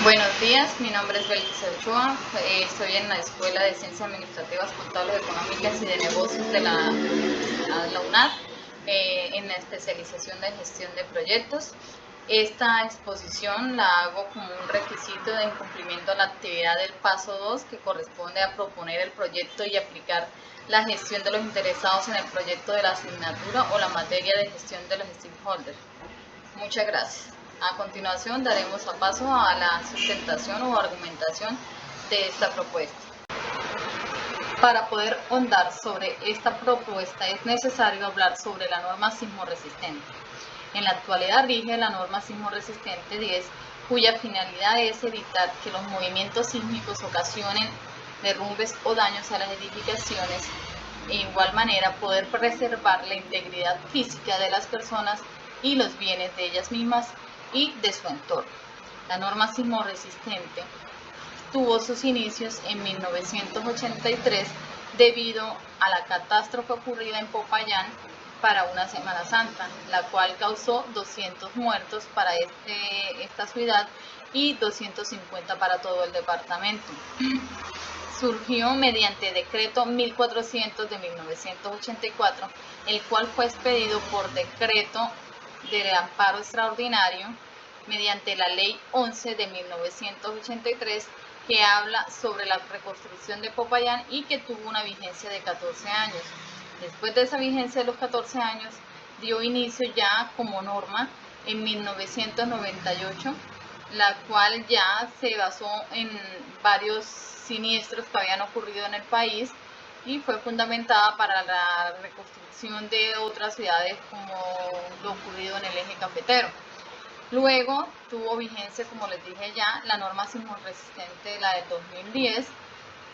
Buenos días, mi nombre es Belkis Ochoa, estoy en la Escuela de Ciencias Administrativas, Contables, Económicas y de Negocios de la UNAD, en la especialización de gestión de proyectos. Esta exposición la hago como un requisito de incumplimiento a la actividad del paso 2, que corresponde a proponer el proyecto y aplicar la gestión de los interesados en el proyecto de la asignatura o la materia de gestión de los stakeholders. Muchas gracias. A continuación daremos paso a la sustentación o argumentación de esta propuesta. Para poder ahondar sobre esta propuesta es necesario hablar sobre la norma sismorresistente. En la actualidad rige la norma sismorresistente 10, cuya finalidad es evitar que los movimientos sísmicos ocasionen derrumbes o daños a las edificaciones. De igual manera, poder preservar la integridad física de las personas y los bienes de ellas mismas y de su entorno. La norma sismorresistente tuvo sus inicios en 1983 debido a la catástrofe ocurrida en Popayán para una Semana Santa, la cual causó 200 muertos para esta ciudad y 250 para todo el departamento. Surgió mediante decreto 1400 de 1984, el cual fue expedido por decreto de amparo extraordinario mediante la ley 11 de 1983, que habla sobre la reconstrucción de Popayán y que tuvo una vigencia de 14 años. Después de esa vigencia de los 14 años, dio inicio ya como norma en 1998, la cual ya se basó en varios siniestros que habían ocurrido en el país y fue fundamentada para la reconstrucción de otras ciudades como lo ocurrido en el eje cafetero. Luego tuvo vigencia, como les dije ya, la norma sismorresistente, la del 2010,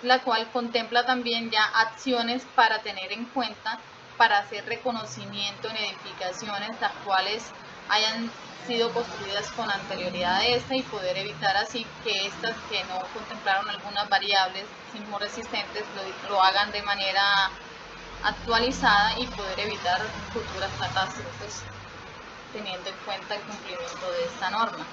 la cual contempla también ya acciones para tener en cuenta, para hacer reconocimiento en edificaciones las cuales hayan sido construidas con anterioridad a esta y poder evitar así que estas que no contemplaron algunas variables sismorresistentes lo hagan de manera actualizada y poder evitar futuras catástrofes teniendo en cuenta el cumplimiento de esta norma.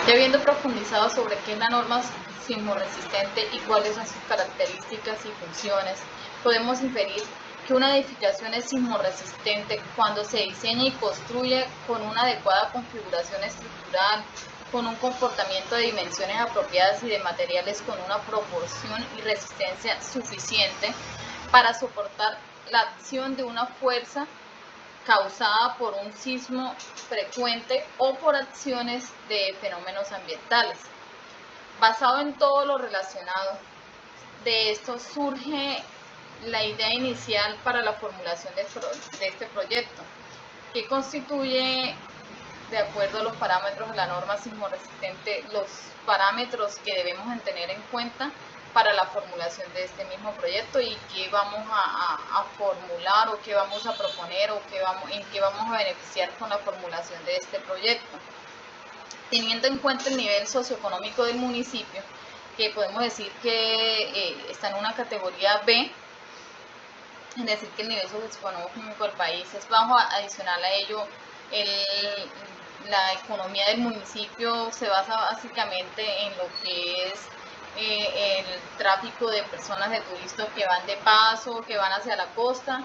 Ya habiendo profundizado sobre qué es la norma sismorresistente y cuáles son sus características y funciones, podemos inferir que una edificación es sismorresistente cuando se diseña y construye con una adecuada configuración estructural, con un comportamiento de dimensiones apropiadas y de materiales con una proporción y resistencia suficiente para soportar la acción de una fuerza causada por un sismo frecuente o por acciones de fenómenos ambientales. Basado en todo lo relacionado, de esto surge la idea inicial para la formulación de este proyecto, que constituye, de acuerdo a los parámetros de la norma sismorresistente, los parámetros que debemos tener en cuenta para la formulación de este mismo proyecto y qué vamos a formular o qué vamos a proponer o en qué vamos a beneficiar con la formulación de este proyecto. Teniendo en cuenta el nivel socioeconómico del municipio, que podemos decir que está en una categoría B, es decir, que el nivel socioeconómico del país es bajo. Adicional a ello, la economía del municipio se basa básicamente en lo que es el tráfico de personas, de turistas que van de paso, que van hacia la costa,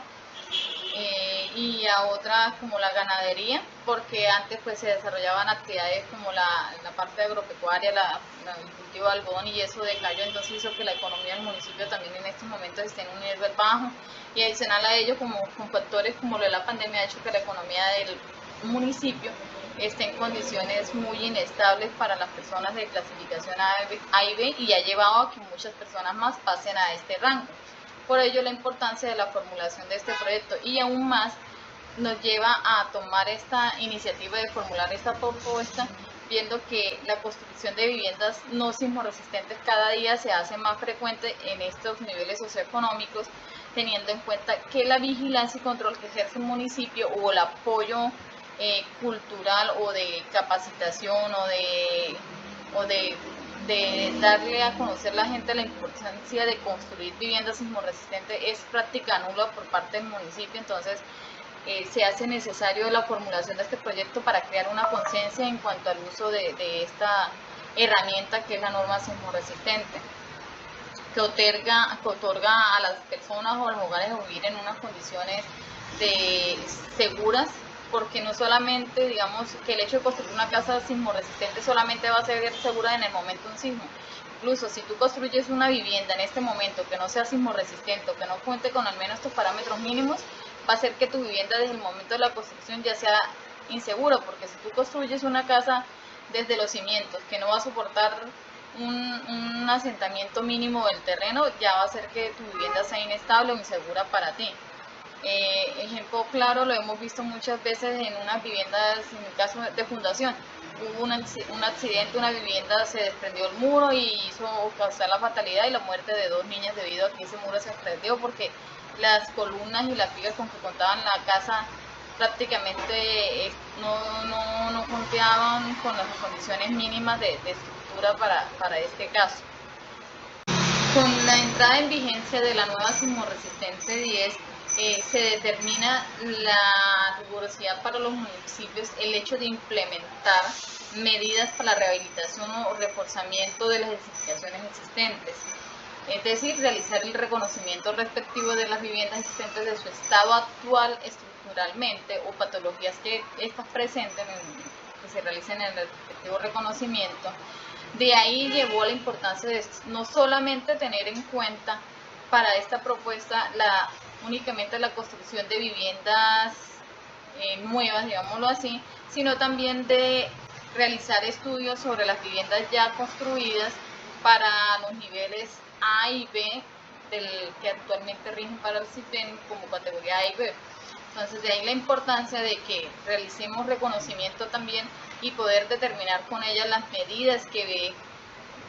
y a otras como la ganadería, porque antes pues se desarrollaban actividades como la parte agropecuaria, el cultivo de algodón, y eso decayó, entonces hizo que la economía del municipio también en estos momentos esté en un nivel bajo, y adicional a ello, como con factores como lo de la pandemia, ha hecho que la economía del municipio esté en condiciones muy inestables para las personas de clasificación A y B, y ha llevado a que muchas personas más pasen a este rango. Por ello, la importancia de la formulación de este proyecto, y aún más nos lleva a tomar esta iniciativa de formular esta propuesta, viendo que la construcción de viviendas no sismorresistentes cada día se hace más frecuente en estos niveles socioeconómicos, teniendo en cuenta que la vigilancia y control que ejerce el municipio o el apoyo cultural o de capacitación o de darle a conocer a la gente la importancia de construir viviendas sismorresistentes es práctica nula por parte del municipio. Entonces se hace necesario la formulación de este proyecto para crear una conciencia en cuanto al uso de herramienta que es la norma sismo resistente, que otorga a las personas o a los hogares a vivir en unas condiciones seguras, porque no solamente, digamos, que el hecho de construir una casa sismo resistente solamente va a ser segura en el momento de un sismo. Incluso si tú construyes una vivienda en este momento que no sea sismo resistente o que no cuente con al menos estos parámetros mínimos, va a haser que tu vivienda desde el momento de la construcción ya sea insegura, porque si tú construyes una casa desde los cimientos que no va a soportar un asentamiento mínimo del terreno, ya va a hacer que tu vivienda sea inestable o insegura para ti. Ejemplo claro, lo hemos visto muchas veces en unas viviendas, en el caso de fundación. Hubo un accidente, una vivienda se desprendió el muro y hizo causar la fatalidad y la muerte de 2 niñas debido a que ese muro se desprendió porque las columnas y las vigas con que contaban la casa prácticamente no contaban con las condiciones mínimas de estructura para este caso. Con la entrada en vigencia de la nueva sismo resistente 10, se determina la rigurosidad para los municipios, el hecho de implementar medidas para la rehabilitación o reforzamiento de las edificaciones existentes, es decir, realizar el reconocimiento respectivo de las viviendas existentes de su estado actual estructuralmente o patologías que estas presenten, que se realicen en el respectivo reconocimiento. De ahí llevó la importancia de no solamente tener en cuenta para esta propuesta únicamente la construcción de viviendas nuevas, digámoslo así, sino también de realizar estudios sobre las viviendas ya construidas para los niveles A y B que actualmente rigen para el CISBEN como categoría A y B. Entonces de ahí la importancia de que realicemos reconocimiento también y poder determinar con ellas las medidas que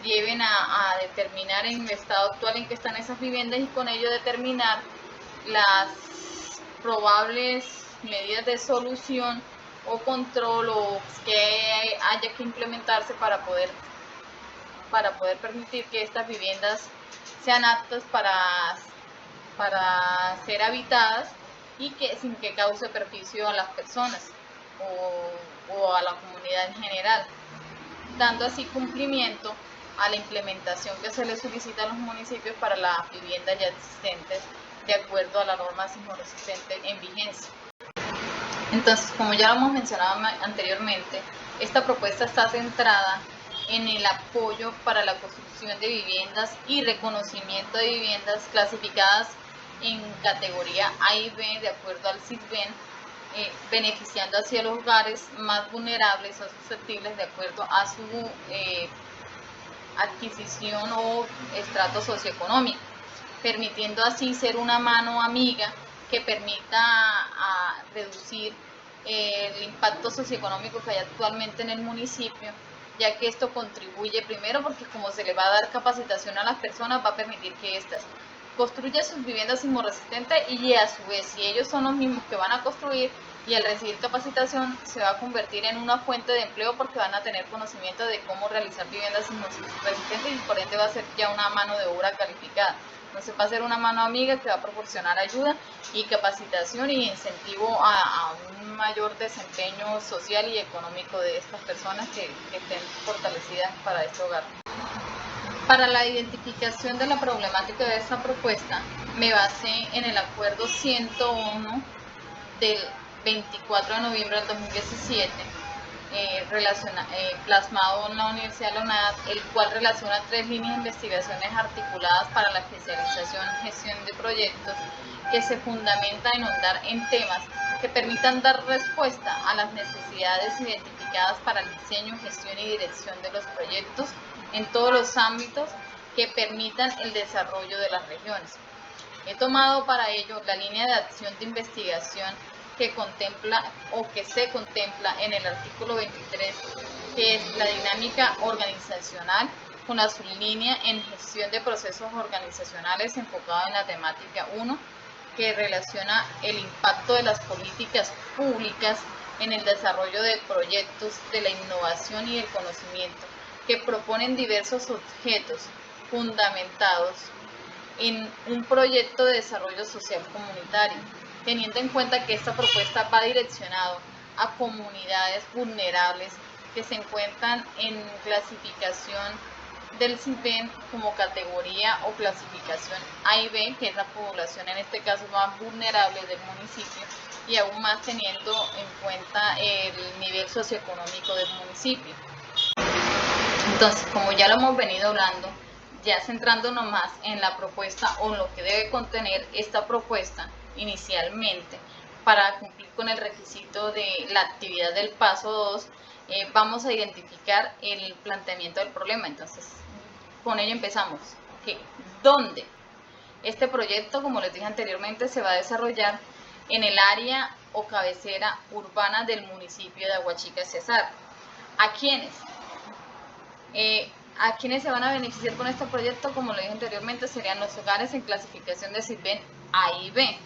lleven a determinar en el estado actual en que están esas viviendas y con ello determinar las probables medidas de solución o control o que haya que implementarse para poder permitir que estas viviendas sean aptas para ser habitadas y que sin que cause perjuicio a las personas o a la comunidad en general, dando así cumplimiento a la implementación que se le solicita a los municipios para las viviendas ya existentes de acuerdo a la norma sismo resistente en vigencia. Entonces, como ya lo hemos mencionado anteriormente, esta propuesta está centrada en el apoyo para la construcción de viviendas y reconocimiento de viviendas clasificadas en categoría A y B de acuerdo al CISBEN, beneficiando así a los hogares más vulnerables o susceptibles de acuerdo a su adquisición o estrato socioeconómico, permitiendo así ser una mano amiga que permita reducir el impacto socioeconómico que hay actualmente en el municipio, ya que esto contribuye primero porque como se le va a dar capacitación a las personas, va a permitir que éstas construyan sus viviendas sismo resistentes y a su vez, si ellos son los mismos que van a construir y al recibir capacitación se va a convertir en una fuente de empleo porque van a tener conocimiento de cómo realizar viviendas sismo resistentes y por ende va a ser ya una mano de obra calificada. Entonces va a ser una mano amiga que va a proporcionar ayuda y capacitación y incentivo a un mayor desempeño social y económico de estas personas que estén fortalecidas para este hogar. Para la identificación de la problemática de esta propuesta, me basé en el Acuerdo 101 del 24 de noviembre del 2017, plasmado en la Universidad de la UNAD, el cual relaciona 3 líneas de investigaciones articuladas para la especialización en gestión de proyectos que se fundamenta en ahondar en temas que permitan dar respuesta a las necesidades identificadas para el diseño, gestión y dirección de los proyectos en todos los ámbitos que permitan el desarrollo de las regiones. He tomado para ello la línea de acción de investigación que contempla o que se contempla en el artículo 23, que es la dinámica organizacional, con la sublínea en gestión de procesos organizacionales enfocado en la temática 1, que relaciona el impacto de las políticas públicas en el desarrollo de proyectos de la innovación y el conocimiento, que proponen diversos objetos fundamentados en un proyecto de desarrollo social comunitario, teniendo en cuenta que esta propuesta va direccionado a comunidades vulnerables que se encuentran en clasificación del CISBEN como categoría o clasificación A y B, que es la población en este caso más vulnerable del municipio, y aún más teniendo en cuenta el nivel socioeconómico del municipio. Entonces, como ya lo hemos venido hablando, ya centrándonos más en la propuesta o en lo que debe contener esta propuesta inicialmente para cumplir con el requisito de la actividad del paso 2, vamos a identificar el planteamiento del problema. Entonces, con ello empezamos. ¿Dónde? Este proyecto, como les dije anteriormente, se va a desarrollar en el área o cabecera urbana del municipio de Aguachica Cesar. ¿A quiénes? ¿A quiénes se van a beneficiar con este proyecto? Como lo dije anteriormente, serían los hogares en clasificación de CISBEN A y B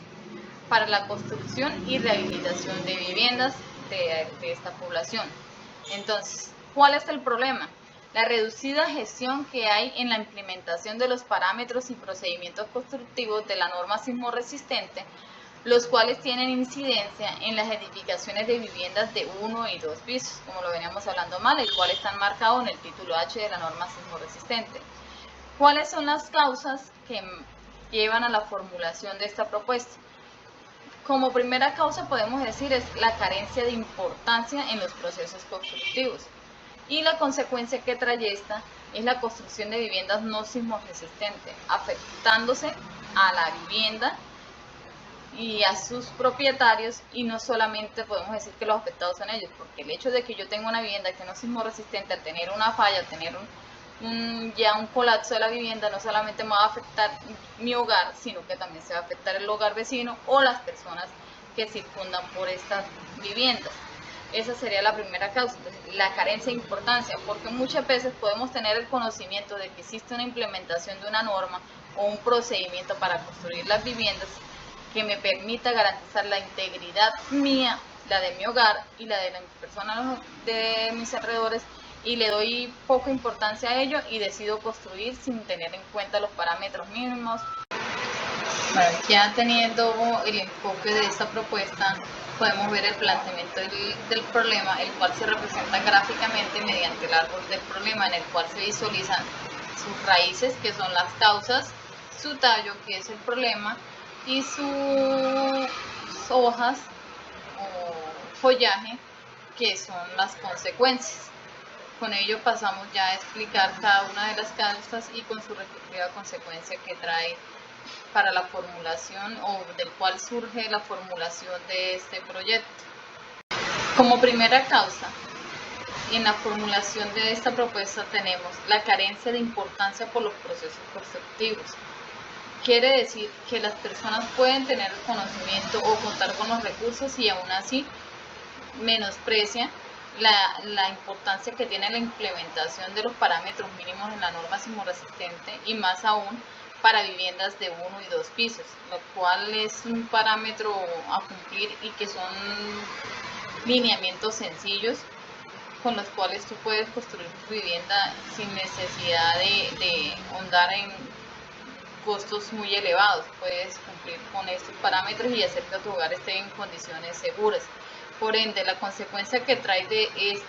para la construcción y rehabilitación de viviendas de esta población. Entonces, ¿cuál es el problema? La reducida gestión que hay en la implementación de los parámetros y procedimientos constructivos de la norma sismo resistente, los cuales tienen incidencia en las edificaciones de viviendas de 1 y 2 pisos, como lo veníamos hablando mal, el cual está marcado en el título H de la norma sismo resistente. ¿Cuáles son las causas que llevan a la formulación de esta propuesta? Como primera causa podemos decir es la carencia de importancia en los procesos constructivos, y la consecuencia que trae esta es la construcción de viviendas no sismo resistentes, afectándose a la vivienda y a sus propietarios, y no solamente podemos decir que los afectados son ellos, porque el hecho de que yo tenga una vivienda que no es sismo resistente, al tener una falla, al tener ya un colapso de la vivienda, no solamente me va a afectar mi hogar, sino que también se va a afectar el hogar vecino o las personas que circundan por estas viviendas. Esa sería la primera causa, la carencia de importancia, porque muchas veces podemos tener el conocimiento de que existe una implementación de una norma o un procedimiento para construir las viviendas que me permita garantizar la integridad mía, la de mi hogar y la de las personas de mis alrededores, y le doy poca importancia a ello y decido construir sin tener en cuenta los parámetros mínimos. Bueno, ya teniendo el enfoque de esta propuesta, podemos ver el planteamiento del problema, el cual se representa gráficamente mediante el árbol del problema, en el cual se visualizan sus raíces, que son las causas, su tallo, que es el problema, y sus hojas o follaje, que son las consecuencias. Con ello pasamos ya a explicar cada una de las causas y con su respectiva consecuencia que trae para la formulación o del cual surge la formulación de este proyecto. Como primera causa, en la formulación de esta propuesta tenemos la carencia de importancia por los procesos constructivos. Quiere decir que las personas pueden tener el conocimiento o contar con los recursos y aún así menosprecia la importancia que tiene la implementación de los parámetros mínimos en la norma sismo resistente, y más aún para viviendas de 1 y 2 pisos, lo cual es un parámetro a cumplir y que son lineamientos sencillos con los cuales tú puedes construir tu vivienda sin necesidad de ahondar en costos muy elevados. Puedes cumplir con estos parámetros y hacer que tu hogar esté en condiciones seguras. Por ende, la consecuencia que trae de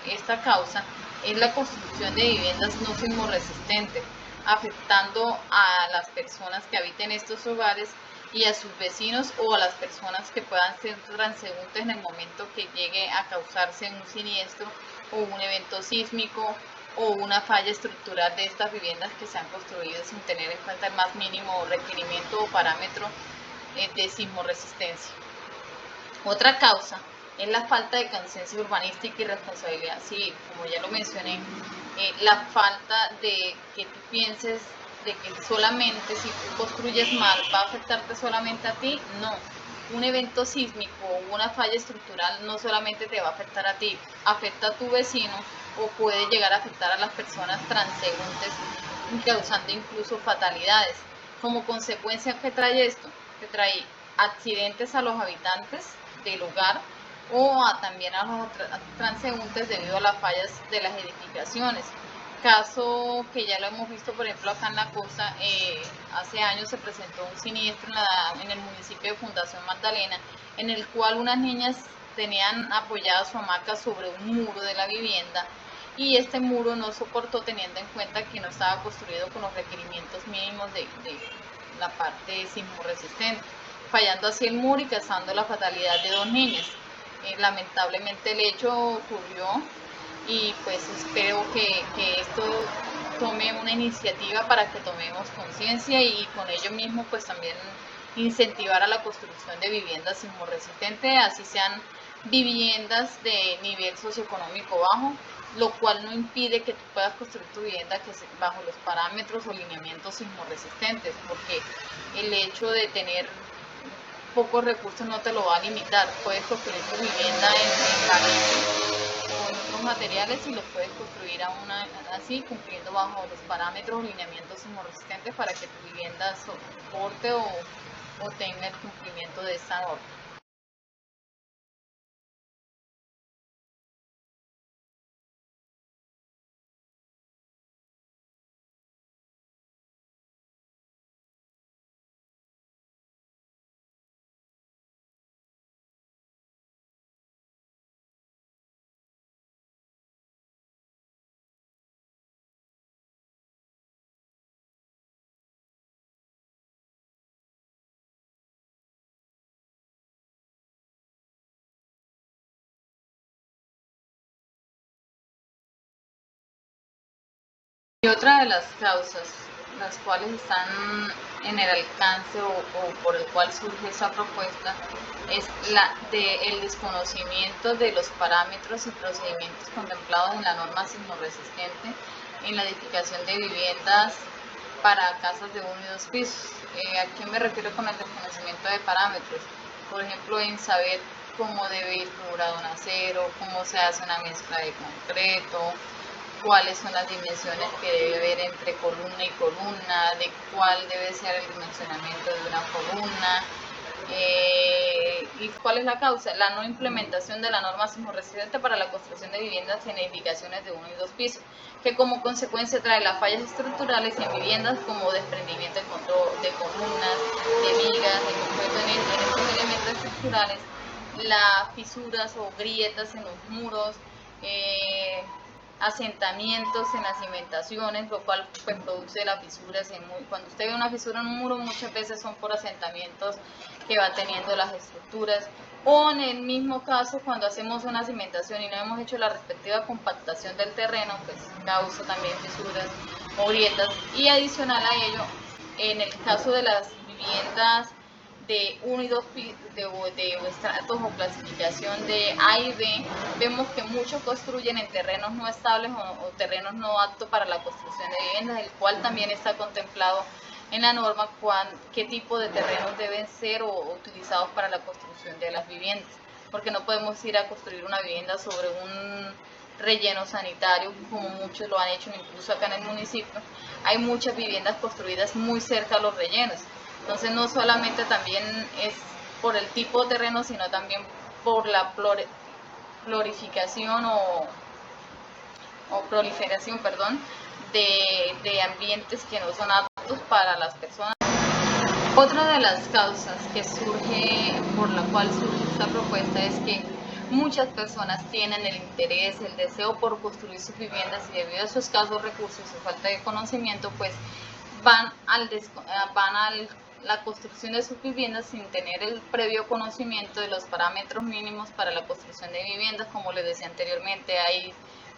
esta causa es la construcción de viviendas no sismo resistentes, afectando a las personas que habiten estos hogares y a sus vecinos o a las personas que puedan ser transeúntes en el momento que llegue a causarse un siniestro o un evento sísmico o una falla estructural de estas viviendas que se han construido sin tener en cuenta el más mínimo requerimiento o parámetro de sismo resistencia. Otra causa es la falta de conciencia urbanística y responsabilidad civil. Como ya lo mencioné, la falta de que tú pienses de que solamente si tú construyes mal va a afectarte solamente a ti. No, un evento sísmico o una falla estructural no solamente te va a afectar a ti, afecta a tu vecino o puede llegar a afectar a las personas transeúntes, causando incluso fatalidades. Como consecuencia, ¿qué trae esto? Que trae accidentes a los habitantes del lugar o también a los transeúntes debido a las fallas de las edificaciones. Caso que ya lo hemos visto, por ejemplo, acá en la costa, hace años se presentó un siniestro en el municipio de Fundación Magdalena, en el cual unas niñas tenían apoyada su hamaca sobre un muro de la vivienda y este muro no soportó, teniendo en cuenta que no estaba construido con los requerimientos mínimos de la parte sismo resistente, fallando así el muro y causando la fatalidad de 2 niñas. Lamentablemente el hecho ocurrió y pues espero que esto tome una iniciativa para que tomemos conciencia y con ello mismo pues también incentivar a la construcción de viviendas sismorresistentes, así sean viviendas de nivel socioeconómico bajo, lo cual no impide que tú puedas construir tu vivienda bajo los parámetros o lineamientos sismorresistentes, porque el hecho de tener pocos recursos no te lo va a limitar. Puedes construir tu vivienda en ladrillo con otros materiales y lo puedes construir así, cumpliendo bajo los parámetros o lineamientos sismorresistentes para que tu vivienda soporte o tenga el cumplimiento de esta norma. Y otra de las causas, las cuales están en el alcance o por el cual surge esa propuesta, es el desconocimiento de los parámetros y procedimientos contemplados en la norma sismorresistente en la edificación de viviendas para casas de 1 y 2 pisos. ¿A qué me refiero con el desconocimiento de parámetros? Por ejemplo, en saber cómo debe ir figurado un acero, cómo se hace una mezcla de concreto, cuáles son las dimensiones que debe haber entre columna y columna, de cuál debe ser el dimensionamiento de una columna, y cuál es la causa, la no implementación de la norma sismorresistente para la construcción de viviendas en edificaciones de 1 y 2 pisos, que como consecuencia trae las fallas estructurales en viviendas como desprendimiento de columnas, de vigas, de concreto en estos elementos estructurales, las fisuras o grietas en los muros, asentamientos en las cimentaciones, lo cual pues, produce las fisuras. Cuando usted ve una fisura en un muro, muchas veces son por asentamientos que va teniendo las estructuras, o en el mismo caso cuando hacemos una cimentación y no hemos hecho la respectiva compactación del terreno, pues causa también fisuras o grietas. Y adicional a ello, en el caso de las viviendas de 1 y 2 de estratos o clasificación de A y B, vemos que muchos construyen en terrenos no estables o terrenos no aptos para la construcción de viviendas, el cual también está contemplado en la norma qué tipo de terrenos deben ser utilizados para la construcción de las viviendas, porque no podemos ir a construir una vivienda sobre un relleno sanitario como muchos lo han hecho, incluso acá en el municipio hay muchas viviendas construidas muy cerca a los rellenos. Entonces no solamente también es por el tipo de terreno, sino también por la proliferación de ambientes que no son aptos para las personas. Otra de las causas que surge, por la cual surge esta propuesta, es que muchas personas tienen el interés, el deseo por construir sus viviendas y debido a sus escasos recursos y falta de conocimiento, pues van a la construcción de sus viviendas sin tener el previo conocimiento de los parámetros mínimos para la construcción de viviendas. Como les decía anteriormente, hay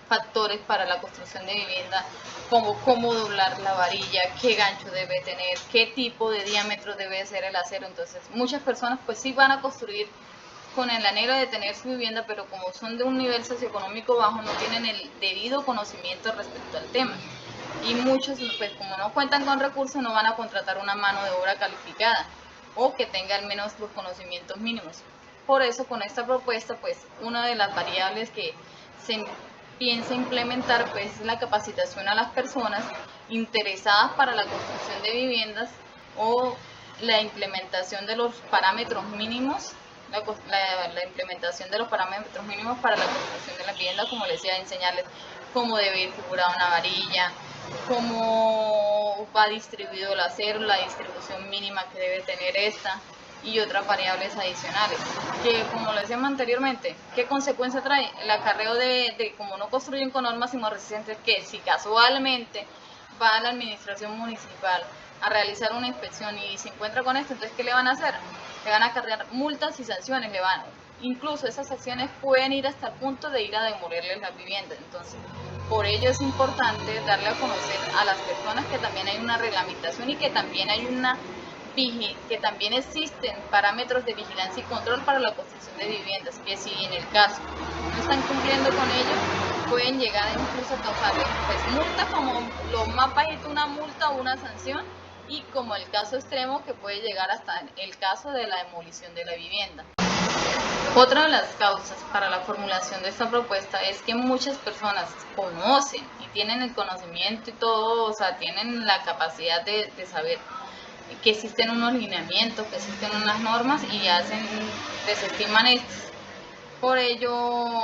factores para la construcción de vivienda como cómo doblar la varilla, qué gancho debe tener, qué tipo de diámetro debe ser el acero. Entonces muchas personas pues sí van a construir con el anhelo de tener su vivienda, pero como son de un nivel socioeconómico bajo no tienen el debido conocimiento respecto al tema. Y muchos, pues como no cuentan con recursos, no van a contratar una mano de obra calificada o que tenga al menos los conocimientos mínimos. Por eso, con esta propuesta, pues una de las variables que se piensa implementar pues es la capacitación a las personas interesadas para la construcción de viviendas o la implementación de los parámetros mínimos, la implementación de los parámetros mínimos para la construcción de la vivienda, como les decía, enseñarles cómo debe ir figurada una varilla, cómo va distribuido el acero, la distribución mínima que debe tener esta, y otras variables adicionales, que como lo decíamos anteriormente, ¿qué consecuencia trae? El acarreo de como no construyen con normas sismorresistentes, que si casualmente va a la administración municipal a realizar una inspección y se encuentra con esto, entonces ¿qué le van a hacer? Le van a acarrear multas y sanciones, incluso esas acciones pueden ir hasta el punto de ir a demolerles las viviendas. Entonces, por ello es importante darle a conocer a las personas que también hay una reglamentación y que también hay que también existen parámetros de vigilancia y control para la construcción de viviendas, que si en el caso no están cumpliendo con ellos, pueden llegar incluso a causarles pues, multa, como lo más bajito, una multa o una sanción, y como el caso extremo que puede llegar hasta el caso de la demolición de la vivienda. Otra de las causas para la formulación de esta propuesta es que muchas personas conocen y tienen el conocimiento y todo, o sea, tienen la capacidad de saber que existen unos lineamientos, que existen unas normas y desestiman estos. Por ello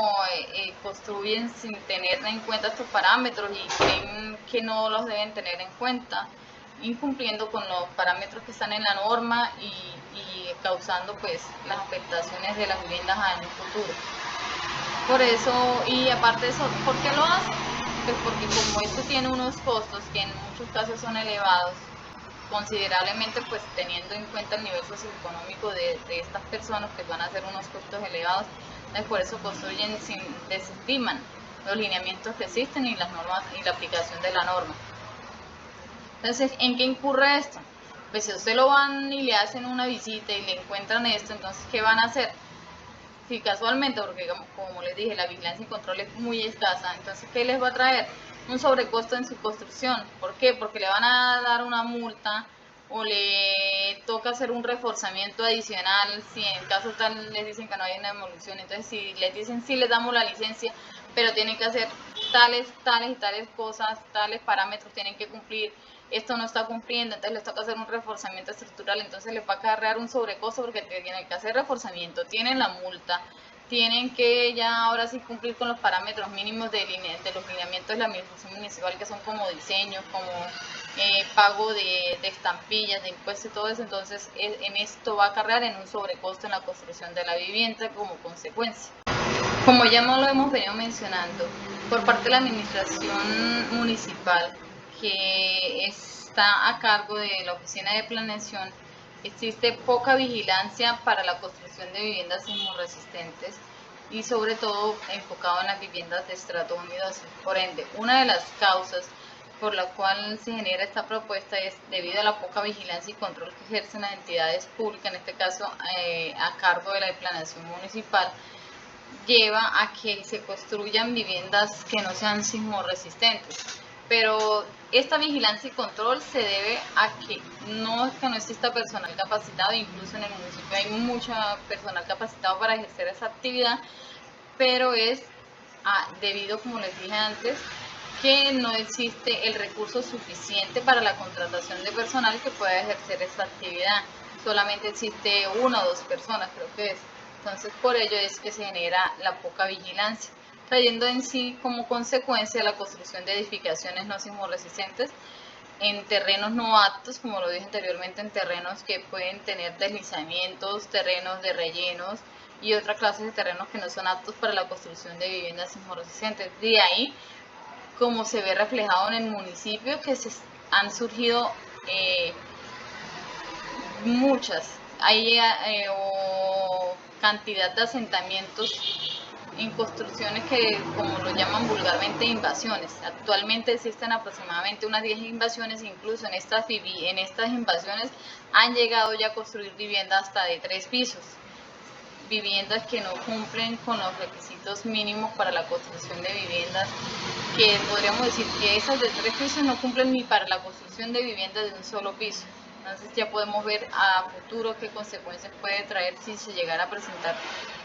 construyen sin tener en cuenta estos parámetros y creen que no los deben tener en cuenta, incumpliendo con los parámetros que están en la norma y causando pues las afectaciones de las viviendas en un futuro. Por eso, y aparte de eso, ¿por qué lo hacen? Pues porque como esto tiene unos costos que en muchos casos son elevados, considerablemente pues teniendo en cuenta el nivel socioeconómico de estas personas, que van a ser unos costos elevados, por eso construyen desestiman los lineamientos que existen y las normas y la aplicación de la norma. Entonces, ¿en qué incurre esto? Pues si usted lo van y le hacen una visita y le encuentran esto, entonces ¿qué van a hacer? Si casualmente, porque como les dije, la vigilancia y control es muy escasa, entonces ¿qué les va a traer? Un sobrecosto en su construcción. ¿Por qué? Porque le van a dar una multa o le toca hacer un reforzamiento adicional si en caso tal les dicen que no hay una demolición. Entonces si les dicen sí les damos la licencia, pero tienen que hacer tales y tales cosas, tales parámetros tienen que cumplir, esto no está cumpliendo, entonces les toca hacer un reforzamiento estructural, entonces les va a acarrear un sobrecosto porque tienen que hacer reforzamiento, tienen la multa, tienen que ya ahora sí cumplir con los parámetros mínimos de los lineamientos de la administración municipal, que son como diseño, como pago de estampillas, de impuestos y todo eso. Entonces en esto va a acarrear en un sobrecosto en la construcción de la vivienda como consecuencia. Como ya no lo hemos venido mencionando, por parte de la administración municipal, que está a cargo de la oficina de planeación, existe poca vigilancia para la construcción de viviendas sismorresistentes y sobre todo enfocado en las viviendas de estrato 1 y 2. Por ende, una de las causas por la cual se genera esta propuesta es debido a la poca vigilancia y control que ejercen las entidades públicas, en este caso a cargo de la planeación municipal, lleva a que se construyan viviendas que no sean sismorresistentes. Pero esta vigilancia y control se debe a que no exista personal capacitado, incluso en el municipio hay mucho personal capacitado para ejercer esa actividad, pero es debido, como les dije antes, que no existe el recurso suficiente para la contratación de personal que pueda ejercer esta actividad. Solamente existe 1 o 2 personas, creo que es. Entonces, por ello es que se genera la poca vigilancia, trayendo en sí como consecuencia la construcción de edificaciones no sismorresistentes en terrenos no aptos, como lo dije anteriormente, en terrenos que pueden tener deslizamientos, terrenos de rellenos y otras clases de terrenos que no son aptos para la construcción de viviendas sismorresistentes. De ahí, como se ve reflejado en el municipio, que han surgido muchas, hay cantidad de asentamientos en construcciones que, como lo llaman vulgarmente, invasiones. Actualmente existen aproximadamente unas 10 invasiones, incluso en estas invasiones han llegado ya a construir viviendas hasta de 3 pisos, viviendas que no cumplen con los requisitos mínimos para la construcción de viviendas, que podríamos decir que esas de 3 pisos no cumplen ni para la construcción de viviendas de un solo piso. Entonces ya podemos ver a futuro qué consecuencias puede traer si se llegara a presentar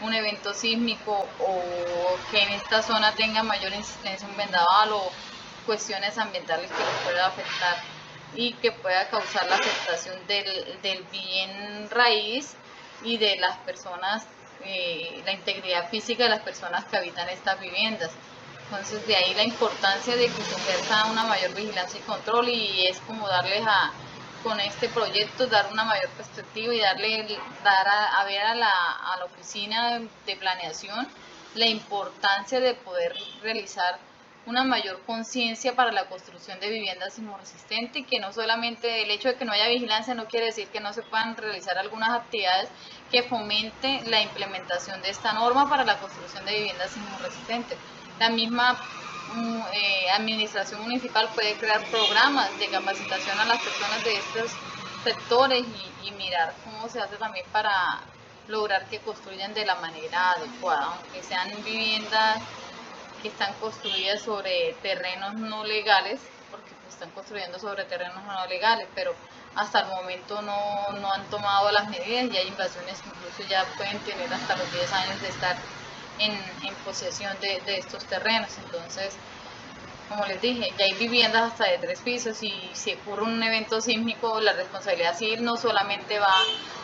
un evento sísmico o que en esta zona tenga mayor incidencia un vendaval o cuestiones ambientales que los pueda afectar y que pueda causar la afectación del bien raíz y de las personas, la integridad física de las personas que habitan estas viviendas. Entonces de ahí la importancia de que se ejerza una mayor vigilancia y control, y es como darles con este proyecto, dar una mayor perspectiva y dar a ver a la oficina de planeación la importancia de poder realizar una mayor conciencia para la construcción de viviendas sismorresistentes, y que no solamente el hecho de que no haya vigilancia no quiere decir que no se puedan realizar algunas actividades que fomenten la implementación de esta norma para la construcción de viviendas sismorresistentes. La misma administración municipal puede crear programas de capacitación a las personas de estos sectores y mirar cómo se hace también para lograr que construyan de la manera adecuada, aunque sean viviendas que están construidas sobre terrenos no legales, porque están construyendo sobre terrenos no legales, pero hasta el momento no han tomado las medidas, y hay invasiones que incluso ya pueden tener hasta los 10 años de estar en posesión de estos terrenos. Entonces, como les dije, ya hay viviendas hasta de 3 pisos, y si ocurre un evento sísmico, la responsabilidad civil no solamente va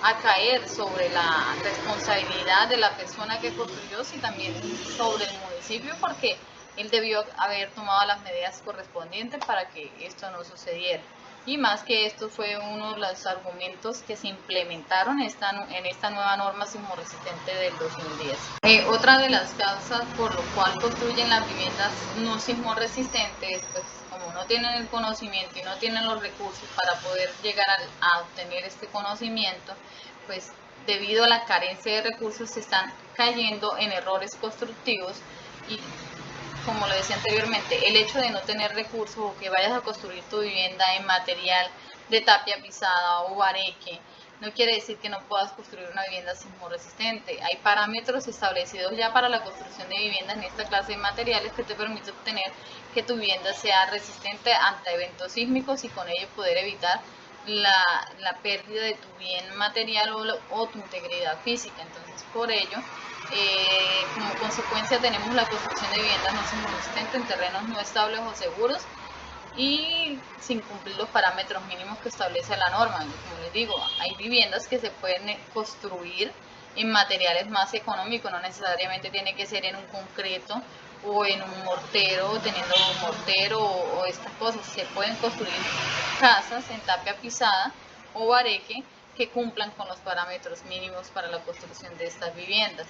a caer sobre la responsabilidad de la persona que construyó, sino también sobre el municipio, porque él debió haber tomado las medidas correspondientes para que esto no sucediera. Y más que esto fue uno de los argumentos que se implementaron en esta nueva norma sismorresistente del 2010. Otra de las causas por lo cual construyen las viviendas no sismorresistentes, pues como no tienen el conocimiento y no tienen los recursos para poder llegar a obtener este conocimiento, pues debido a la carencia de recursos se están cayendo en errores constructivos. Y como lo decía anteriormente, el hecho de no tener recursos, o que vayas a construir tu vivienda en material de tapia pisada o bareque, no quiere decir que no puedas construir una vivienda sismorresistente. Hay parámetros establecidos ya para la construcción de viviendas en esta clase de materiales que te permite obtener que tu vivienda sea resistente ante eventos sísmicos, y con ello poder evitar la pérdida de tu bien material o tu integridad física. Entonces, por ello, como consecuencia tenemos la construcción de viviendas no sismorresistentes en terrenos no estables o seguros, y sin cumplir los parámetros mínimos que establece la norma. Como les digo, hay viviendas que se pueden construir en materiales más económicos, no necesariamente tiene que ser en un concreto o en un mortero, teniendo un mortero o estas cosas. Se pueden construir casas en tapia pisada o bareque que cumplan con los parámetros mínimos para la construcción de estas viviendas.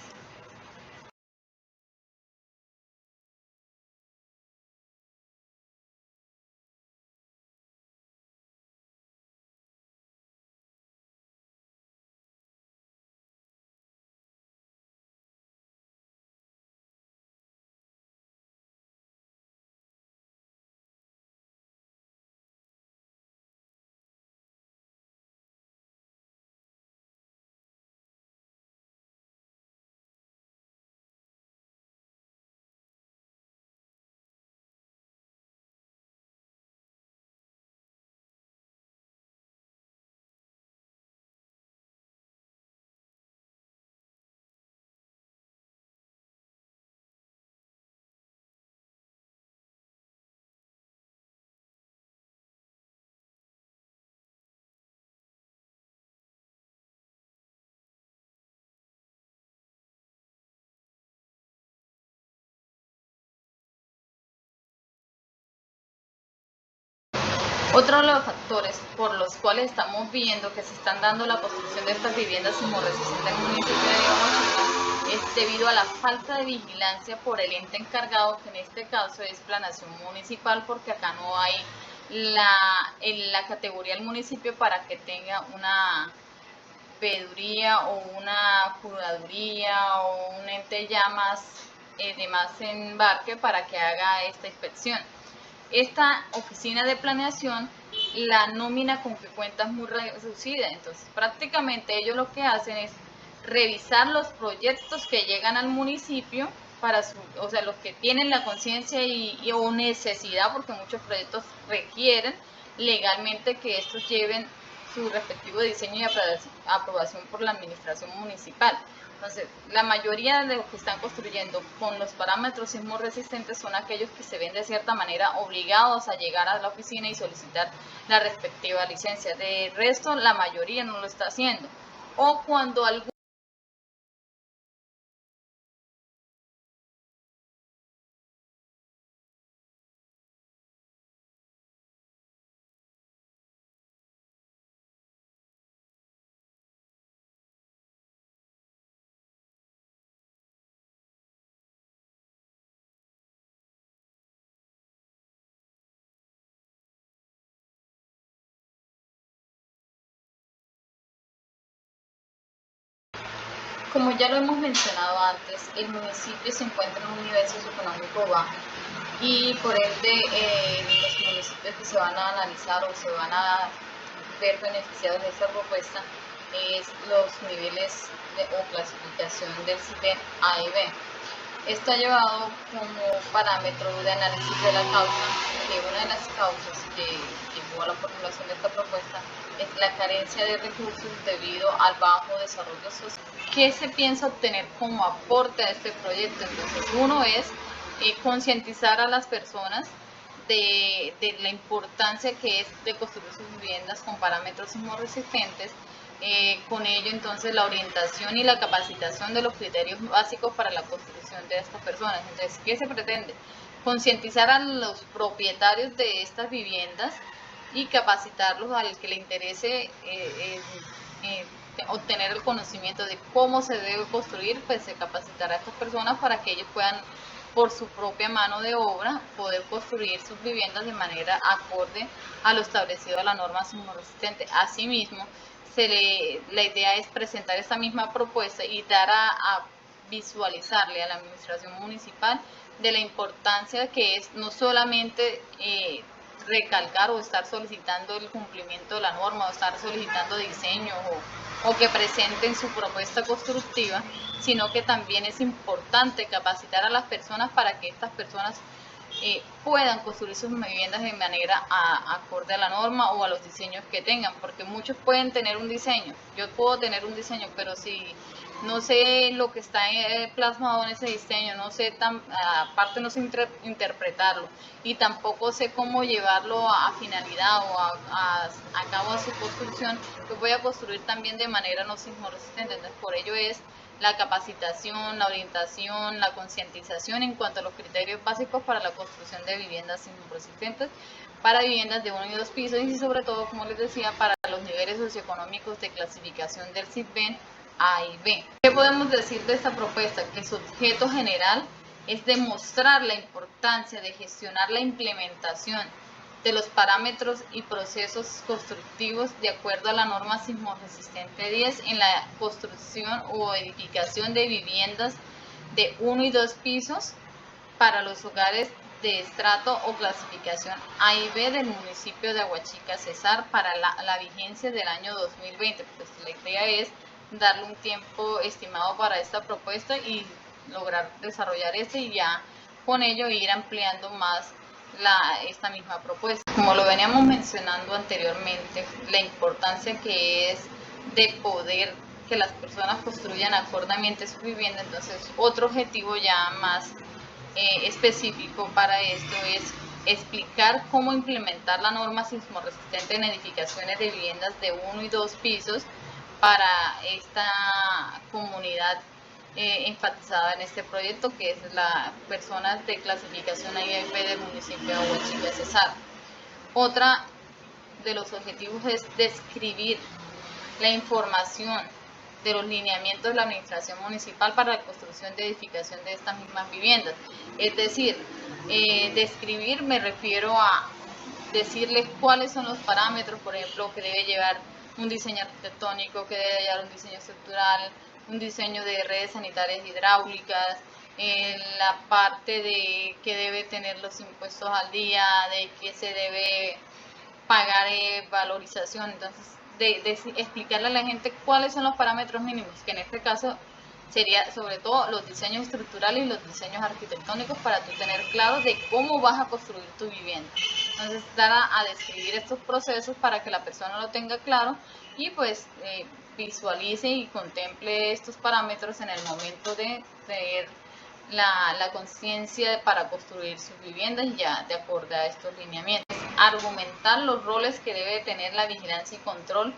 Otro de los factores por los cuales estamos viendo que se están dando la construcción de estas viviendas sismorresistentes en el municipio de Villamonte es debido a la falta de vigilancia por el ente encargado, que en este caso es Planeación Municipal, porque acá no hay en la categoría del municipio para que tenga una veeduría o una curaduría o un ente ya más de más embarque para que haga esta inspección. Esta oficina de planeación, la nómina con que cuenta es muy reducida, entonces prácticamente ellos lo que hacen es revisar los proyectos que llegan al municipio para o sea, los que tienen la conciencia o necesidad, porque muchos proyectos requieren legalmente que estos lleven su respectivo diseño y aprobación por la administración municipal. Entonces, la mayoría de los que están construyendo con los parámetros sismorresistentes son aquellos que se ven de cierta manera obligados a llegar a la oficina y solicitar la respectiva licencia. De resto, la mayoría no lo está haciendo. O cuando algún Como ya lo hemos mencionado antes, el municipio se encuentra en un nivel socioeconómico bajo y por ende los municipios que se van a analizar o se van a ver beneficiados de esta propuesta es los niveles o clasificación del CITEN A y B. Esto ha llevado como parámetro de análisis de la causa, que una de las causas que llevó a la formulación de esta propuesta es la carencia de recursos debido al bajo desarrollo social. ¿Qué se piensa obtener como aporte a este proyecto? Entonces, uno es concientizar a las personas de la importancia que es de construir sus viviendas con parámetros sismorresistentes. Con ello, entonces, la orientación y la capacitación de los criterios básicos para la construcción de estas personas. Entonces, ¿qué se pretende? Concientizar a los propietarios de estas viviendas y capacitarlos al que le interese obtener el conocimiento de cómo se debe construir, pues se capacitará a estas personas para que ellos puedan por su propia mano de obra poder construir sus viviendas de manera acorde a lo establecido a la norma sismorresistente. Asimismo, la idea es presentar esta misma propuesta y dar a visualizarle a la administración municipal de la importancia que es no solamente recalcar o estar solicitando el cumplimiento de la norma o estar solicitando diseños o que presenten su propuesta constructiva, sino que también es importante capacitar a las personas para que estas personas puedan construir sus viviendas de manera acorde a la norma o a los diseños que tengan, porque muchos pueden tener un diseño, yo puedo tener un diseño, pero si no sé lo que está plasmado en ese diseño, no sé, aparte no sé interpretarlo y tampoco sé cómo llevarlo a finalidad o a cabo a su construcción, pues voy a construir también de manera no sismorresistente. Entonces, por ello es la capacitación, la orientación, la concientización en cuanto a los criterios básicos para la construcción de viviendas sismorresistentes, para viviendas de 1 y 2 pisos y sobre todo, como les decía, para los niveles socioeconómicos de clasificación del CITBEN A y B. ¿Qué podemos decir de esta propuesta? Que su objeto general es demostrar la importancia de gestionar la implementación de los parámetros y procesos constructivos de acuerdo a la norma sismorresistente 10 en la construcción o edificación de viviendas de 1 y 2 pisos para los hogares de estrato o clasificación A y B del municipio de Aguachica, Cesar, para la vigencia del año 2020. Pues la idea es darle un tiempo estimado para esta propuesta y lograr desarrollar y ya con ello ir ampliando más esta misma propuesta. Como lo veníamos mencionando anteriormente, la importancia que es de poder que las personas construyan acordemente su vivienda. Entonces, otro objetivo ya más específico para esto es explicar cómo implementar la norma sismorresistente en edificaciones de viviendas de 1 y 2 pisos para esta comunidad enfatizada en este proyecto, que es las personas de clasificación A y B del municipio de Aguachica, Cesar. Otra de los objetivos es describir la información de los lineamientos de la administración municipal para la construcción de edificación de estas mismas viviendas. Es decir, describir me refiero a decirles cuáles son los parámetros, por ejemplo, que debe llevar un diseño arquitectónico, que debe llevar un diseño estructural, un diseño de redes sanitarias hidráulicas, la parte de que debe tener los impuestos al día, de que se debe pagar valorización. Entonces, de explicarle a la gente cuáles son los parámetros mínimos, que en este caso sería sobre todo los diseños estructurales y los diseños arquitectónicos para tú tener claro de cómo vas a construir tu vivienda. Entonces, dar a describir estos procesos para que la persona lo tenga claro y pues visualice y contemple estos parámetros en el momento de tener la conciencia para construir sus viviendas ya de acuerdo a estos lineamientos. Argumentar los roles que debe tener la vigilancia y control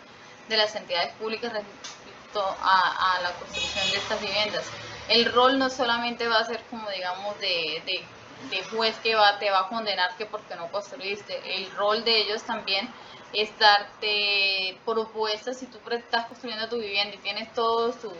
de las entidades públicas respecto a la construcción de estas viviendas. El rol no solamente va a ser como digamos de juez que te va a condenar que porque no construiste, el rol de ellos también es darte propuestas. Si tú estás construyendo tu vivienda y tienes todos tus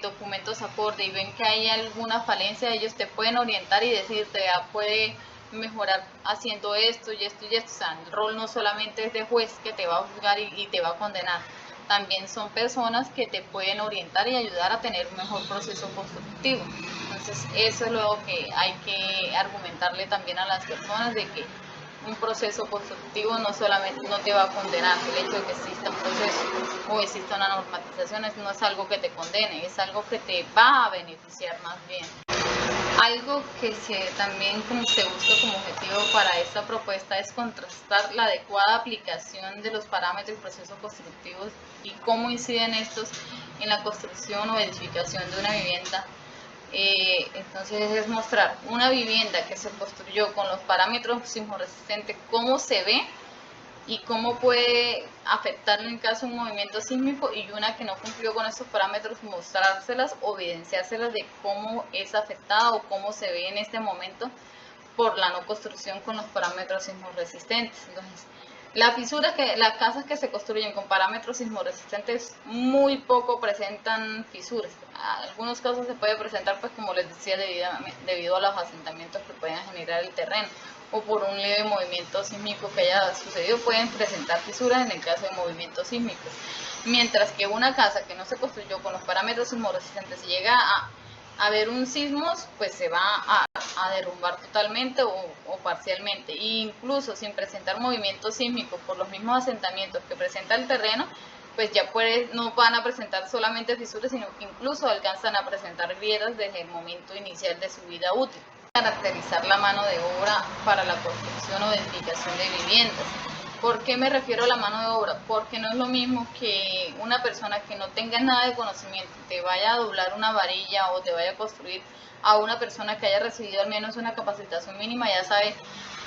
documentos acorde y ven que hay alguna falencia, ellos te pueden orientar y decirte, puede mejorar haciendo esto y esto y esto. O sea, el rol no solamente es de juez que te va a juzgar y te va a condenar, también son personas que te pueden orientar y ayudar a tener un mejor proceso constructivo. Entonces eso es lo que hay que argumentarle también a las personas, de que un proceso constructivo no solamente no te va a condenar. El hecho de que exista un proceso o exista una normatización no es algo que te condene, es algo que te va a beneficiar más bien. Algo que también se busca como objetivo para esta propuesta es contrastar la adecuada aplicación de los parámetros y procesos constructivos y cómo inciden estos en la construcción o edificación de una vivienda. Entonces es mostrar una vivienda que se construyó con los parámetros sismorresistentes, cómo se ve y cómo puede afectarlo en caso de un movimiento sísmico, y una que no cumplió con estos parámetros, mostrárselas o evidenciárselas de cómo es afectada o cómo se ve en este momento por la no construcción con los parámetros sismorresistentes. Entonces, las casas que se construyen con parámetros sismorresistentes muy poco presentan fisuras. En algunos casos se puede presentar, pues como les decía, debido a los asentamientos que pueden generar el terreno, o por un leve movimiento sísmico que haya sucedido, pueden presentar fisuras en el caso de movimientos sísmicos. Mientras que una casa que no se construyó con los parámetros sismorresistentes, si llega a haber un sismo, pues se va a derrumbar totalmente o parcialmente. E incluso sin presentar movimientos sísmicos por los mismos asentamientos que presenta el terreno, pues ya no van a presentar solamente fisuras, sino que incluso alcanzan a presentar grietas desde el momento inicial de su vida útil. Caracterizar la mano de obra para la construcción o edificación de viviendas. ¿Por qué me refiero a la mano de obra? Porque no es lo mismo que una persona que no tenga nada de conocimiento te vaya a doblar una varilla o te vaya a construir, a una persona que haya recibido al menos una capacitación mínima, ya sabe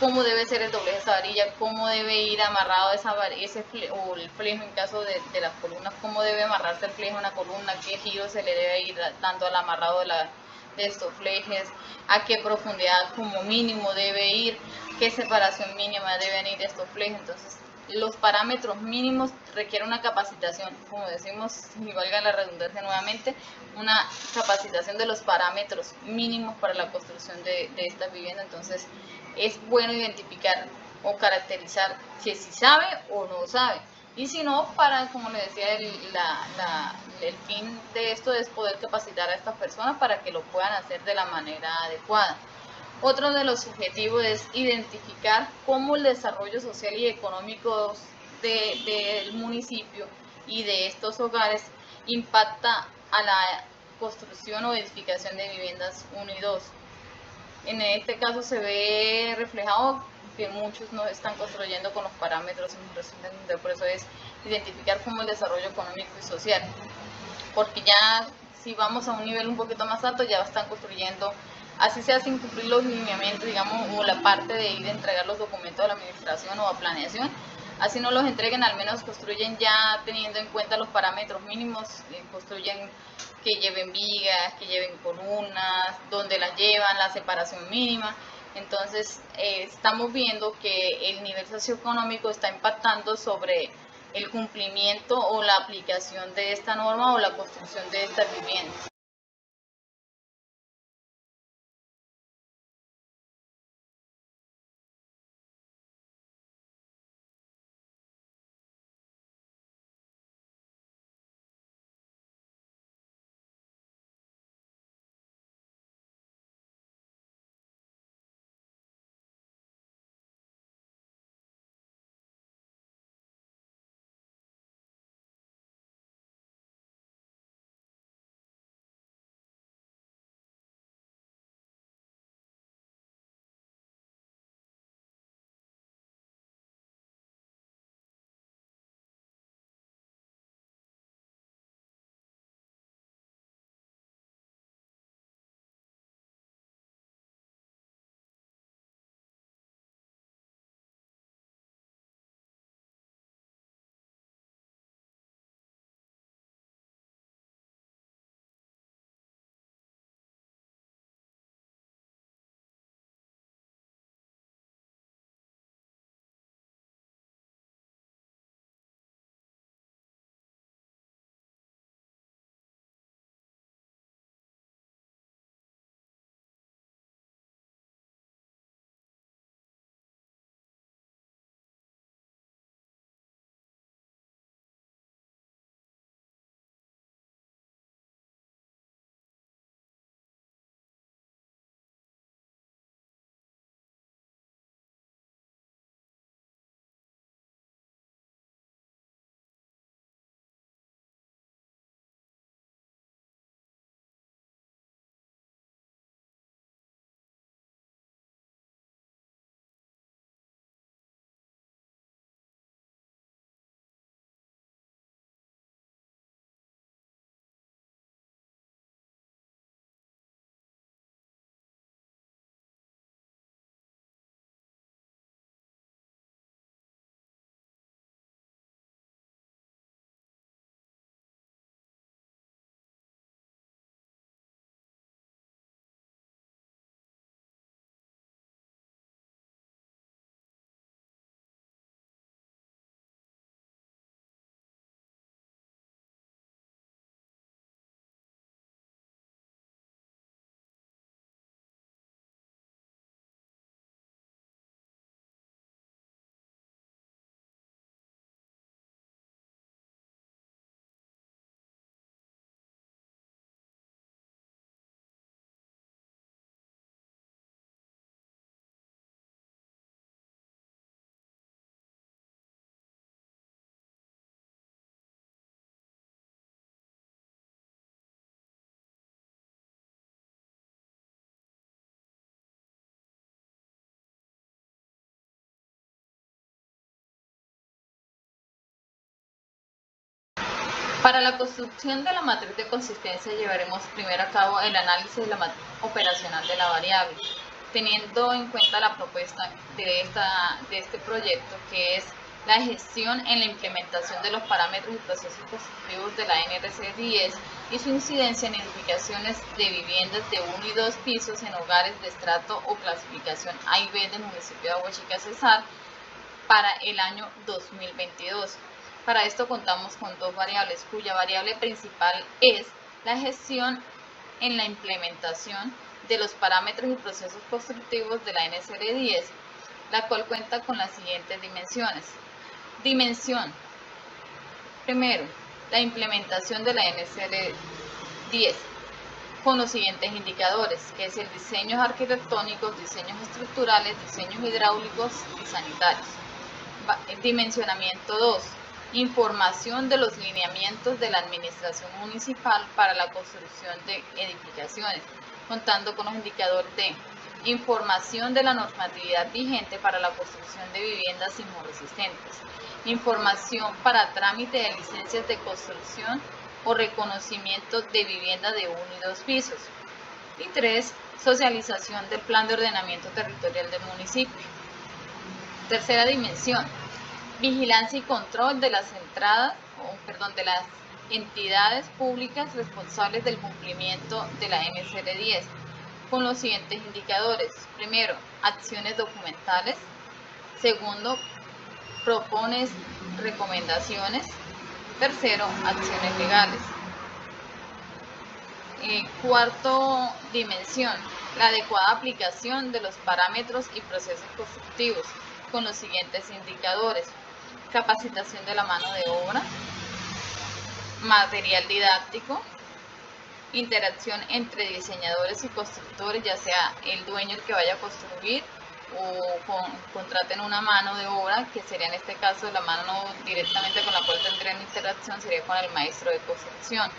cómo debe ser el doblez de esa varilla, cómo debe ir amarrado esa varilla, o el flejo en caso de las columnas, cómo debe amarrarse el flejo a una columna, qué giro se le debe ir dando al amarrado de estos flejes, a qué profundidad como mínimo debe ir, qué separación mínima deben ir estos flejes. Entonces, los parámetros mínimos requieren una capacitación, como decimos, y valga la redundancia nuevamente, una capacitación de los parámetros mínimos para la construcción de esta vivienda. Entonces, es bueno identificar o caracterizar que si sabe o no sabe. Y si no, como les decía, el fin de esto es poder capacitar a estas personas para que lo puedan hacer de la manera adecuada. Otro de los objetivos es identificar cómo el desarrollo social y económico del municipio y de estos hogares impacta a la construcción o edificación de viviendas 1 y 2. En este caso se ve reflejado que muchos no están construyendo con los parámetros, por eso es identificar cómo el desarrollo económico y social, porque ya si vamos a un nivel un poquito más alto ya están construyendo, así sea sin cumplir los lineamientos, digamos, o la parte de ir a entregar los documentos a la administración o a planeación, así no los entreguen, al menos construyen ya teniendo en cuenta los parámetros mínimos, construyen que lleven vigas, que lleven columnas, donde las llevan, la separación mínima. Entonces estamos viendo que el nivel socioeconómico está impactando sobre el cumplimiento o la aplicación de esta norma o la construcción de estas viviendas. Para la construcción de la matriz de consistencia llevaremos primero a cabo el análisis de la matriz operacional de la variable, teniendo en cuenta la propuesta de este proyecto, que es la gestión en la implementación de los parámetros y procesos constructivos de la NRC 10 y su incidencia en edificaciones de viviendas de 1 y 2 pisos en hogares de estrato o clasificación A y B del municipio de Aguachica, Cesar, para el año 2022. Para esto contamos con dos variables, cuya variable principal es la gestión en la implementación de los parámetros y procesos constructivos de la NSR 10, la cual cuenta con las siguientes dimensiones. Dimensión. Primero, la implementación de la NSR 10 con los siguientes indicadores, que es el diseños arquitectónicos, diseños estructurales, diseños hidráulicos y sanitarios. Dimensionamiento 2. Información de los lineamientos de la administración municipal para la construcción de edificaciones, contando con los indicadores de información de la normatividad vigente para la construcción de viviendas sismorresistentes, información para trámite de licencias de construcción o reconocimiento de vivienda de 1 y 2 pisos. Y 3. Socialización del plan de ordenamiento territorial del municipio. Tercera dimensión, vigilancia y control de las de las entidades públicas responsables del cumplimiento de la NSR 10, con los siguientes indicadores. Primero, acciones documentales. Segundo, propones recomendaciones. Tercero, acciones legales. Cuarto dimensión, la adecuada aplicación de los parámetros y procesos constructivos, con los siguientes indicadores: capacitación de la mano de obra, material didáctico, interacción entre diseñadores y constructores, ya sea el dueño el que vaya a construir o contraten una mano de obra, que sería en este caso la mano directamente con la cual tendrían interacción, sería con el maestro de construcción.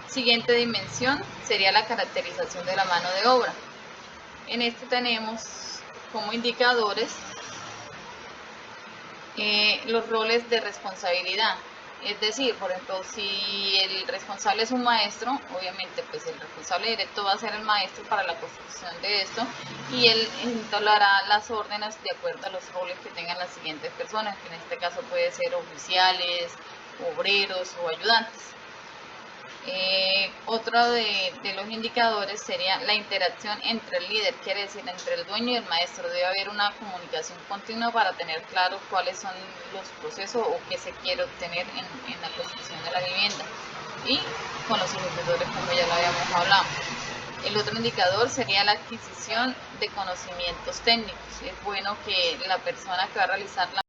Siguiente dimensión sería la caracterización de la mano de obra. En esto tenemos como indicadores los roles de responsabilidad. Es decir, por ejemplo, si el responsable es un maestro, obviamente pues el responsable directo va a ser el maestro para la construcción de esto, y él hará las órdenes de acuerdo a los roles que tengan las siguientes personas, que en este caso puede ser oficiales, obreros o ayudantes. Otro de los indicadores sería la interacción entre el líder, quiere decir entre el dueño y el maestro. Debe haber una comunicación continua para tener claro cuáles son los procesos o qué se quiere obtener en la construcción de la vivienda, y con los ejecutores, como ya lo habíamos hablado. El otro indicador sería la adquisición de conocimientos técnicos. Es bueno que la persona que va a realizar la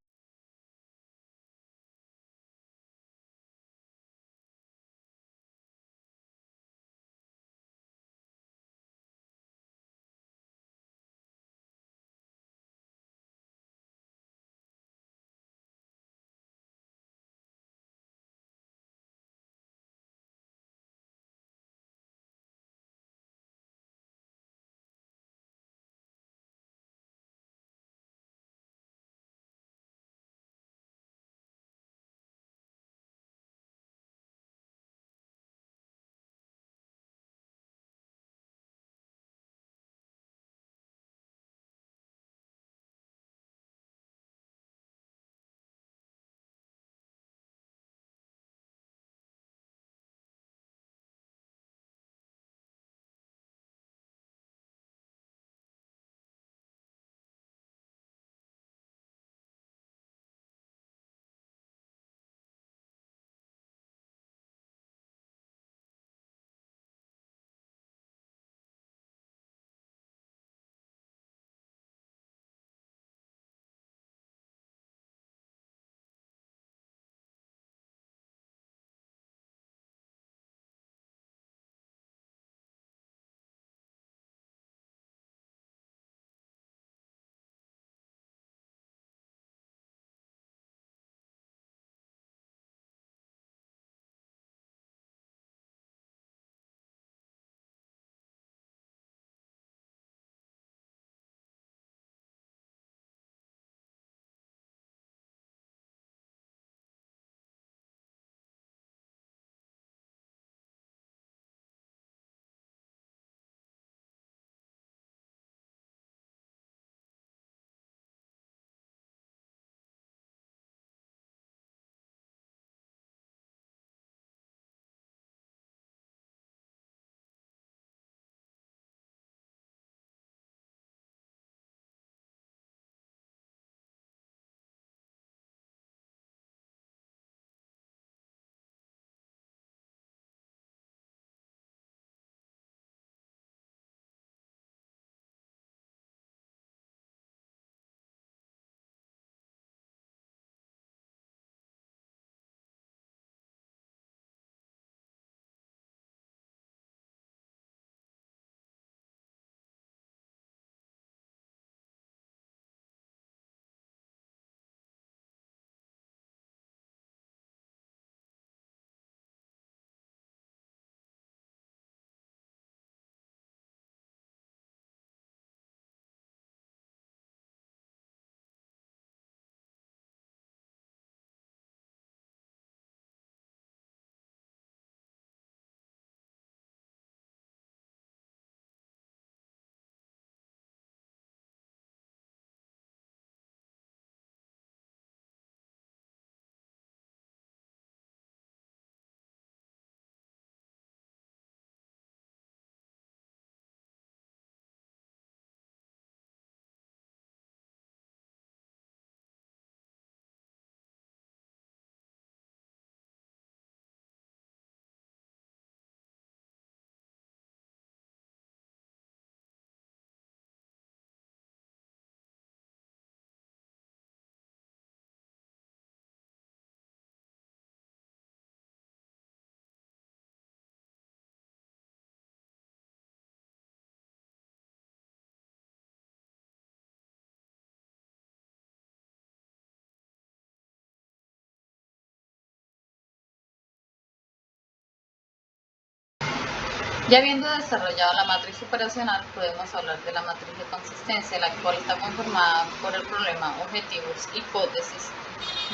Ya habiendo desarrollado la matriz operacional, podemos hablar de la matriz de consistencia, la cual está conformada por el problema, objetivos, hipótesis,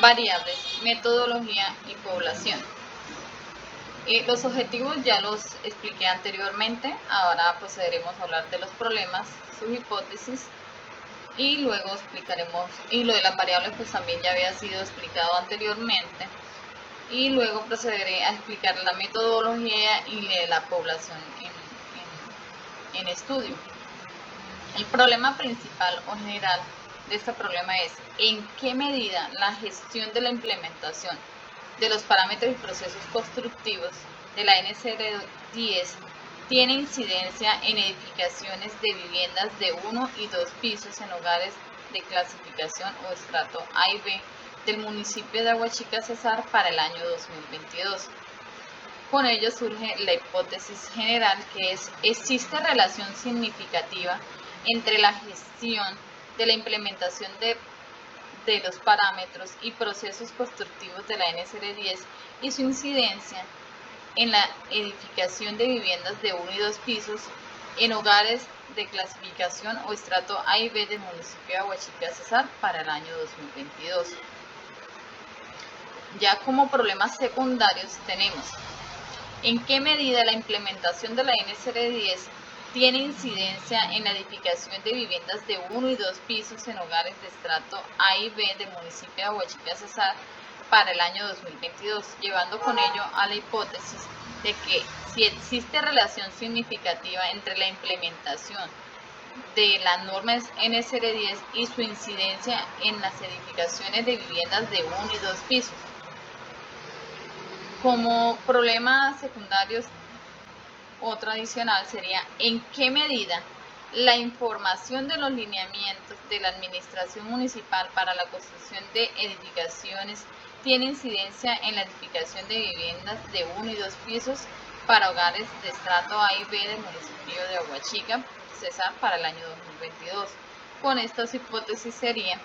variables, metodología y población. Los objetivos ya los expliqué anteriormente, ahora procederemos a hablar de los problemas, sus hipótesis y luego explicaremos, y lo de las variables pues también ya había sido explicado anteriormente, y luego procederé a explicar la metodología y la población en estudio. El problema principal o general de este problema es en qué medida la gestión de la implementación de los parámetros y procesos constructivos de la NCR10 tiene incidencia en edificaciones de viviendas de 1 y 2 pisos en hogares de clasificación o estrato A y B del municipio de Aguachica Cesar para el año 2022. Con ello surge la hipótesis general que es: ¿existe relación significativa entre la gestión de la implementación de los parámetros y procesos constructivos de la NCR10 y su incidencia en la edificación de viviendas de 1 y 2 pisos en hogares de clasificación o estrato A y B del municipio de Aguachica Cesar para el año 2022? Ya como problemas secundarios tenemos: ¿en qué medida la implementación de la NCR10 tiene incidencia en la edificación de viviendas de 1 y 2 pisos en hogares de estrato A y B del municipio de Aguachica Cesar para el año 2022? Llevando con ello a la hipótesis de que si existe relación significativa entre la implementación de las normas NCR10 y su incidencia en las edificaciones de viviendas de 1 y 2 pisos. Como problemas secundarios, otro adicional sería: ¿en qué medida la información de los lineamientos de la administración municipal para la construcción de edificaciones tiene incidencia en la edificación de viviendas de 1 y 2 pisos para hogares de estrato A y B del municipio de Aguachica Cesar para el año 2022? Con estas hipótesis sería: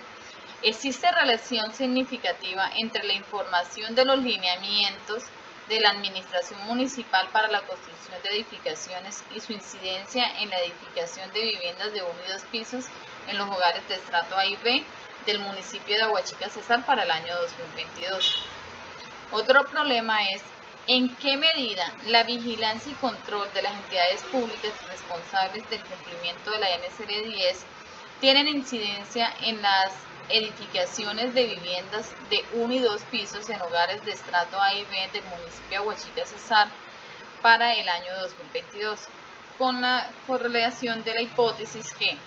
¿existe relación significativa entre la información de los lineamientos de la Administración Municipal para la construcción de edificaciones y su incidencia en la edificación de viviendas de 1 y 2 pisos en los hogares de estrato A y B del municipio de Aguachica Cesar para el año 2022? Otro problema es: ¿en qué medida la vigilancia y control de las entidades públicas responsables del cumplimiento de la NCR10 tienen incidencia en las edificaciones de viviendas de 1 y 2 pisos en hogares de estrato A y B del municipio de Aguachica Cesar para el año 2022? Con la correlación de la hipótesis que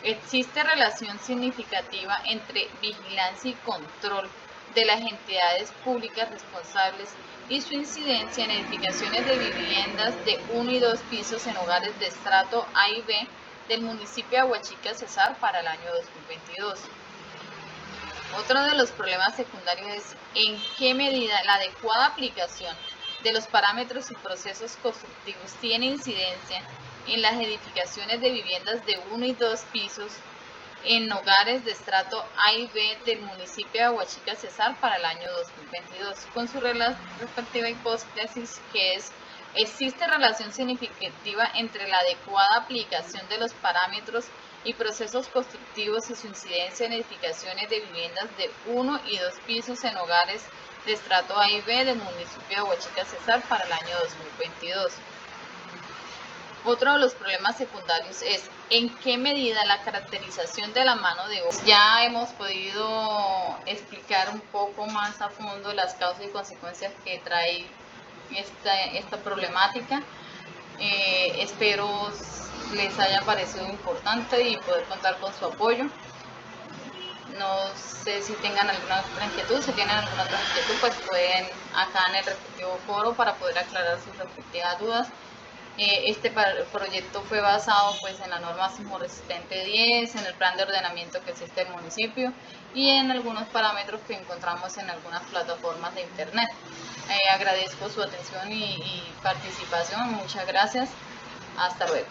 existe relación significativa entre vigilancia y control de las entidades públicas responsables y su incidencia en edificaciones de viviendas de 1 y 2 pisos en hogares de estrato A y B del municipio de Aguachica Cesar para el año 2022. Otro de los problemas secundarios es: ¿en qué medida la adecuada aplicación de los parámetros y procesos constructivos tiene incidencia en las edificaciones de viviendas de 1 y 2 pisos en hogares de estrato A y B del municipio de Aguachica Cesar para el año 2022? Con su respectiva hipótesis que es: ¿existe relación significativa entre la adecuada aplicación de los parámetros y procesos constructivos y su incidencia en edificaciones de viviendas de 1 y 2 pisos en hogares de estrato A y B del municipio de Aguachica Cesar para el año 2022? Otro de los problemas secundarios es: ¿en qué medida la caracterización de la mano de obra? Ya hemos podido explicar un poco más a fondo las causas y consecuencias que trae esta problemática. Espero les haya parecido importante y poder contar con su apoyo. No sé si tengan alguna otra inquietud. Si tienen alguna otra inquietud, pues pueden acá en el respectivo foro para poder aclarar sus respectivas dudas. Este proyecto fue basado pues en la norma sismo resistente 10, en el plan de ordenamiento que existe en el municipio y en algunos parámetros que encontramos en algunas plataformas de internet. Agradezco su atención y participación. Muchas gracias. Hasta luego.